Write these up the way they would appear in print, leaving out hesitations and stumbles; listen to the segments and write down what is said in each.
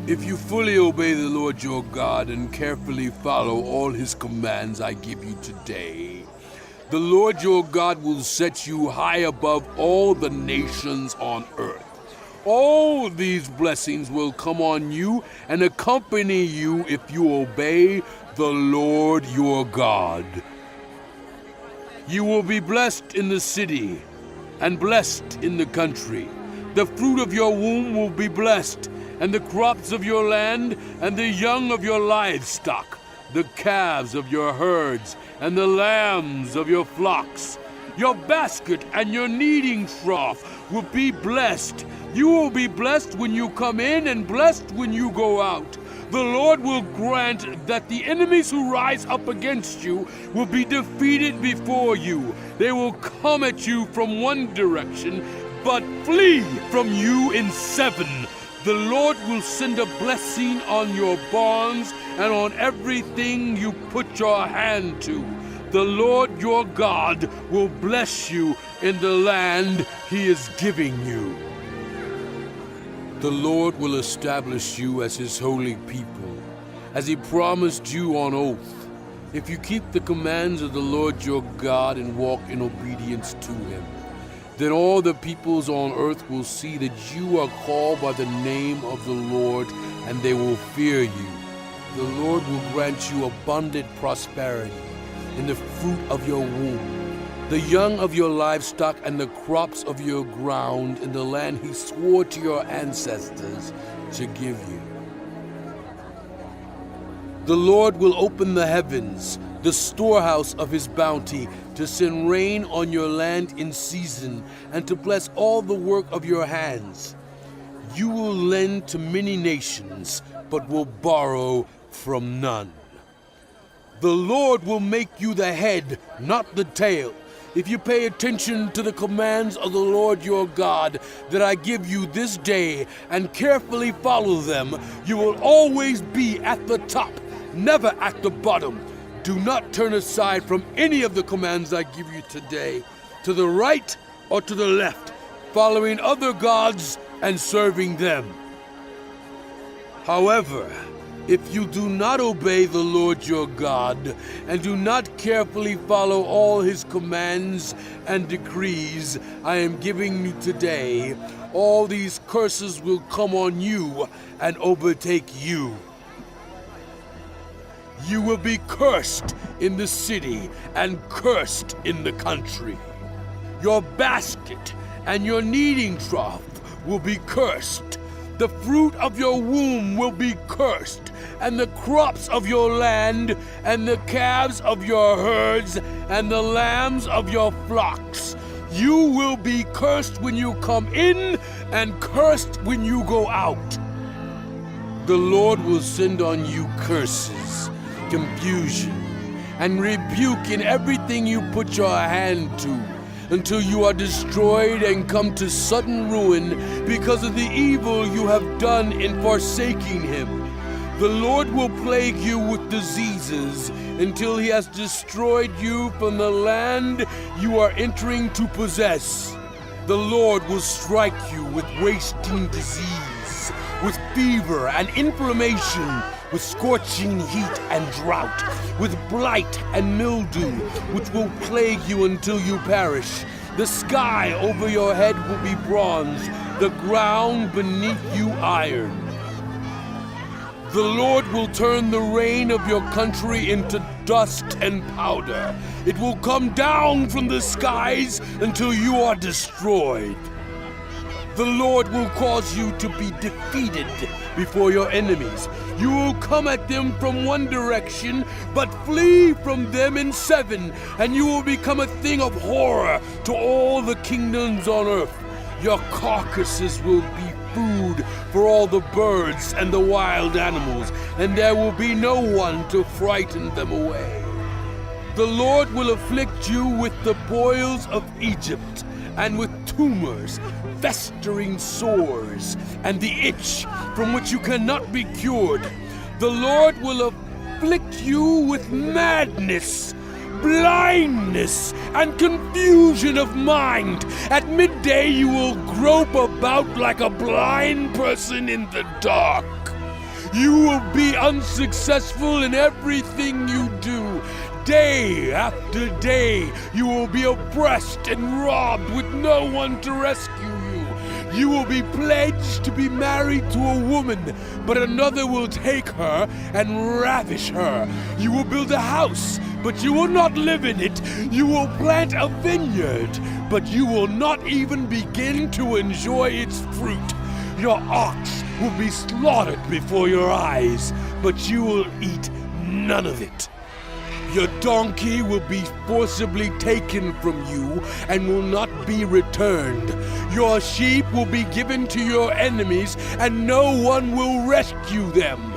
If you fully obey the Lord your God and carefully follow all his commands I give you today, the Lord your God will set you high above all the nations on earth. All these blessings will come on you and accompany you if you obey the Lord your God. You will be blessed in the city and blessed in the country. The fruit of your womb will be blessed, and the crops of your land, and the young of your livestock, the calves of your herds, and the lambs of your flocks. Your basket and your kneading trough will be blessed. You will be blessed when you come in and blessed when you go out. The Lord will grant that the enemies who rise up against you will be defeated before you. They will come at you from one direction, but flee from you in seven. The Lord will send a blessing on your barns and on everything you put your hand to. The Lord your God will bless you in the land he is giving you. The Lord will establish you as his holy people, as he promised you on oath, if you keep the commands of the Lord your God and walk in obedience to him. Then all the peoples on earth will see that you are called by the name of the Lord, and they will fear you. The Lord will grant you abundant prosperity in the fruit of your womb, the young of your livestock, and the crops of your ground in the land he swore to your ancestors to give you. The Lord will open the heavens, the storehouse of his bounty, to send rain on your land in season, and to bless all the work of your hands. You will lend to many nations, but will borrow from none. The Lord will make you the head, not the tail. If you pay attention to the commands of the Lord your God that I give you this day and carefully follow them, you will always be at the top, never at the bottom. Do not turn aside from any of the commands I give you today, to the right or to the left, following other gods and serving them. However, if you do not obey the Lord your God and do not carefully follow all his commands and decrees I am giving you today, all these curses will come on you and overtake you. You will be cursed in the city and cursed in the country. Your basket and your kneading trough will be cursed. The fruit of your womb will be cursed, and the crops of your land, and the calves of your herds, and the lambs of your flocks. You will be cursed when you come in, and cursed when you go out. The Lord will send on you curses, confusion, and rebuke in everything you put your hand to, until you are destroyed and come to sudden ruin because of the evil you have done in forsaking him. The Lord will plague you with diseases until he has destroyed you from the land you are entering to possess. The Lord will strike you with wasting disease, with fever and inflammation, with scorching heat and drought, with blight and mildew, which will plague you until you perish. The sky over your head will be bronze, the ground beneath you iron. The Lord will turn the rain of your country into dust and powder. It will come down from the skies until you are destroyed. The Lord will cause you to be defeated before your enemies. You will come at them from one direction, but flee from them in seven, and you will become a thing of horror to all the kingdoms on earth. Your carcasses will be food for all the birds and the wild animals, and there will be no one to frighten them away. The Lord will afflict you with the boils of Egypt, and with tumors, festering sores, and the itch from which you cannot be cured. The Lord will afflict you with madness, blindness, and confusion of mind. At midday you will grope about like a blind person in the dark. You will be unsuccessful in everything you do. Day after day, you will be oppressed and robbed with no one to rescue you. You will be pledged to be married to a woman, but another will take her and ravish her. You will build a house, but you will not live in it. You will plant a vineyard, but you will not even begin to enjoy its fruit. Your ox will be slaughtered before your eyes, but you will eat none of it. Your donkey will be forcibly taken from you and will not be returned. Your sheep will be given to your enemies, and no one will rescue them.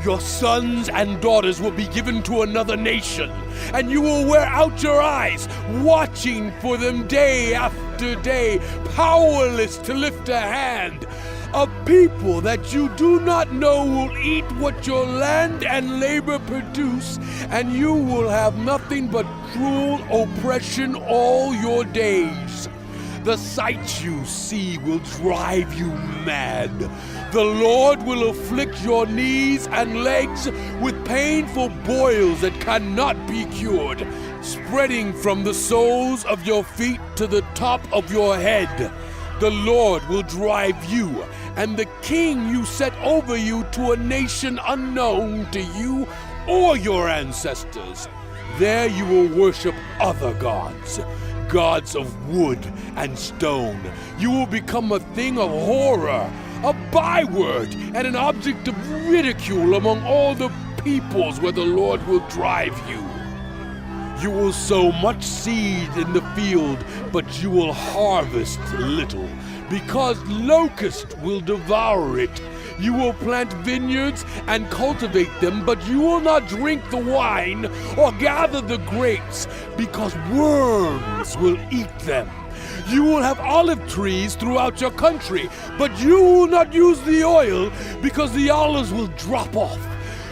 Your sons and daughters will be given to another nation, and you will wear out your eyes, watching for them day after day, powerless to lift a hand. A people that you do not know will eat what your land and labor produce, and you will have nothing but cruel oppression all your days. The sight you see will drive you mad. The Lord will afflict your knees and legs with painful boils that cannot be cured, spreading from the soles of your feet to the top of your head. The Lord will drive you and the king you set over you to a nation unknown to you or your ancestors. There you will worship other gods, gods of wood and stone. You will become a thing of horror, a byword, and an object of ridicule among all the peoples where the Lord will drive you. You will sow much seed in the field, but you will harvest little, because locusts will devour it. You will plant vineyards and cultivate them, but you will not drink the wine or gather the grapes, because worms will eat them. You will have olive trees throughout your country, but you will not use the oil, because the olives will drop off.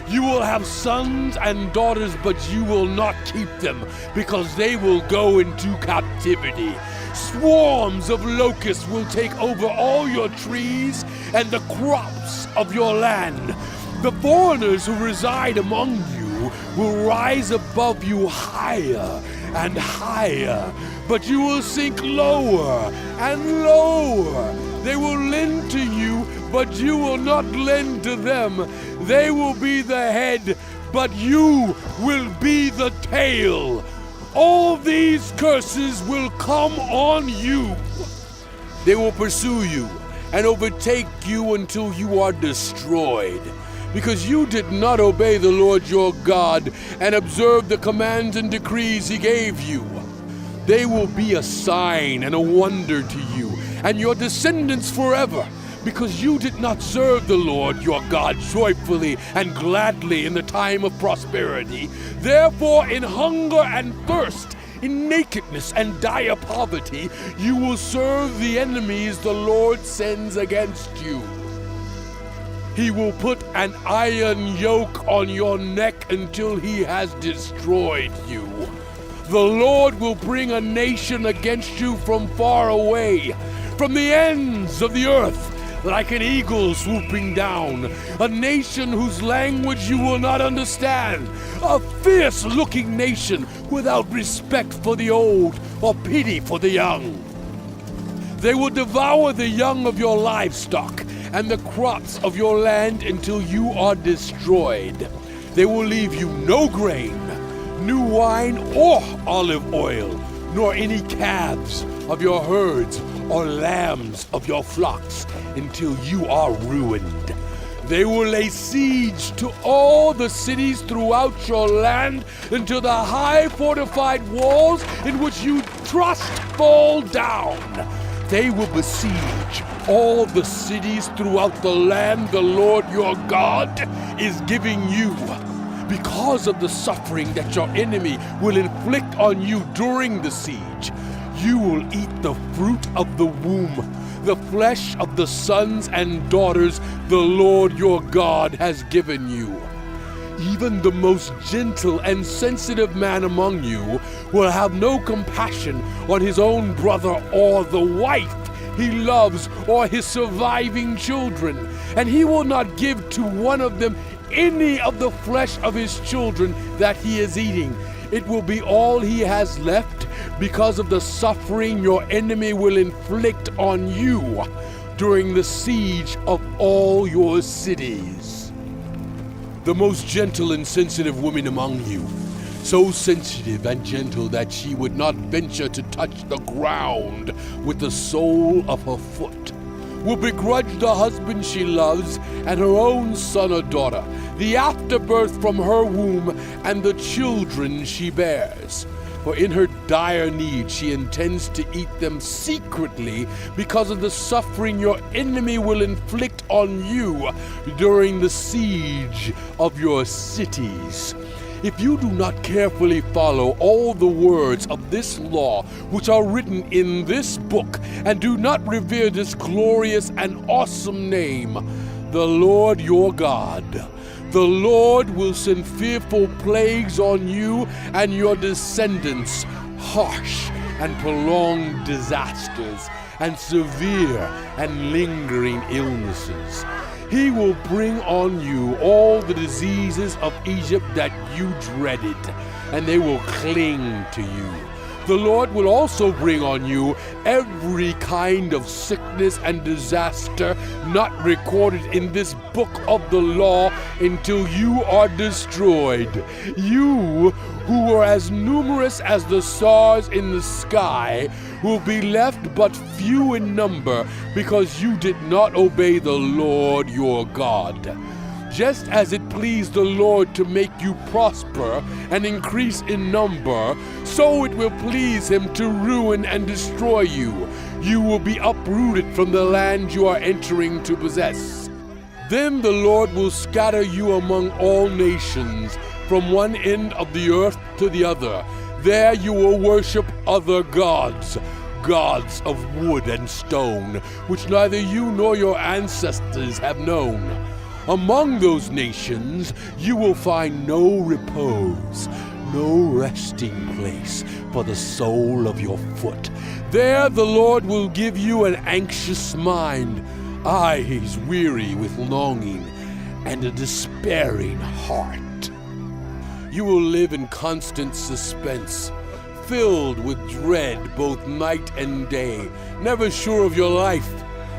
You will have sons and daughters, but you will not keep them, because they will go into captivity. Swarms of locusts will take over all your trees and the crops of your land. The foreigners who reside among you will rise above you higher and higher, but you will sink lower and lower. They will lend to you, but you will not lend to them. They will be the head, but you will be the tail. All these curses will come on you. They will pursue you and overtake you until you are destroyed, because you did not obey the Lord your God and observe the commands and decrees he gave you. They will be a sign and a wonder to you and your descendants forever, because you did not serve the Lord your God joyfully and gladly in the time of prosperity. Therefore, in hunger and thirst, in nakedness and dire poverty, you will serve the enemies the Lord sends against you. He will put an iron yoke on your neck until he has destroyed you. The Lord will bring a nation against you from far away, from the ends of the earth, like an eagle swooping down, a nation whose language you will not understand, a fierce-looking nation without respect for the old or pity for the young. They will devour the young of your livestock and the crops of your land until you are destroyed. They will leave you no grain, new wine or olive oil, nor any calves of your herds or lambs of your flocks until you are ruined. They will lay siege to all the cities throughout your land until the high fortified walls in which you trust fall down. They will besiege all the cities throughout the land the Lord your God is giving you. Because of the suffering that your enemy will inflict on you during the siege, you will eat the fruit of the womb, the flesh of the sons and daughters the Lord your God has given you. Even the most gentle and sensitive man among you will have no compassion on his own brother or the wife he loves or his surviving children, and he will not give to one of them any of the flesh of his children that he is eating. It will be all he has left because of the suffering your enemy will inflict on you during the siege of all your cities. The most gentle and sensitive woman among you, so sensitive and gentle that she would not venture to touch the ground with the sole of her foot, will begrudge the husband she loves and her own son or daughter, the afterbirth from her womb, and the children she bears. For in her dire need she intends to eat them secretly because of the suffering your enemy will inflict on you during the siege of your cities. If you do not carefully follow all the words of this law which are written in this book, and do not revere this glorious and awesome name, the Lord your God, the Lord will send fearful plagues on you and your descendants, harsh and prolonged disasters, and severe and lingering illnesses. He will bring on you all the diseases of Egypt that you dreaded, and they will cling to you. The Lord will also bring on you every kind of sickness and disaster not recorded in this book of the law until you are destroyed. You, who are as numerous as the stars in the sky, will be left but few in number because you did not obey the Lord your God. Just as it pleased the Lord to make you prosper and increase in number, so it will please him to ruin and destroy you. You will be uprooted from the land you are entering to possess. Then the Lord will scatter you among all nations, from one end of the earth to the other. There you will worship other gods, gods of wood and stone, which neither you nor your ancestors have known. Among those nations you will find no repose, no resting place for the sole of your foot. There the Lord will give you an anxious mind, eyes weary with longing, and a despairing heart. You will live in constant suspense, filled with dread both night and day, never sure of your life.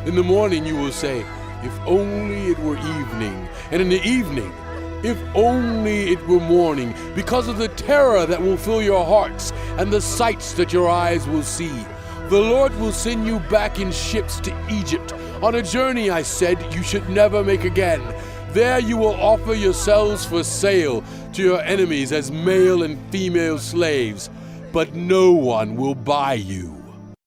In the morning you will say, "If only it were evening," and in the evening, "If only it were morning," because of the terror that will fill your hearts and the sights that your eyes will see. The Lord will send you back in ships to Egypt, on a journey I said you should never make again. There you will offer yourselves for sale to your enemies as male and female slaves, but no one will buy you.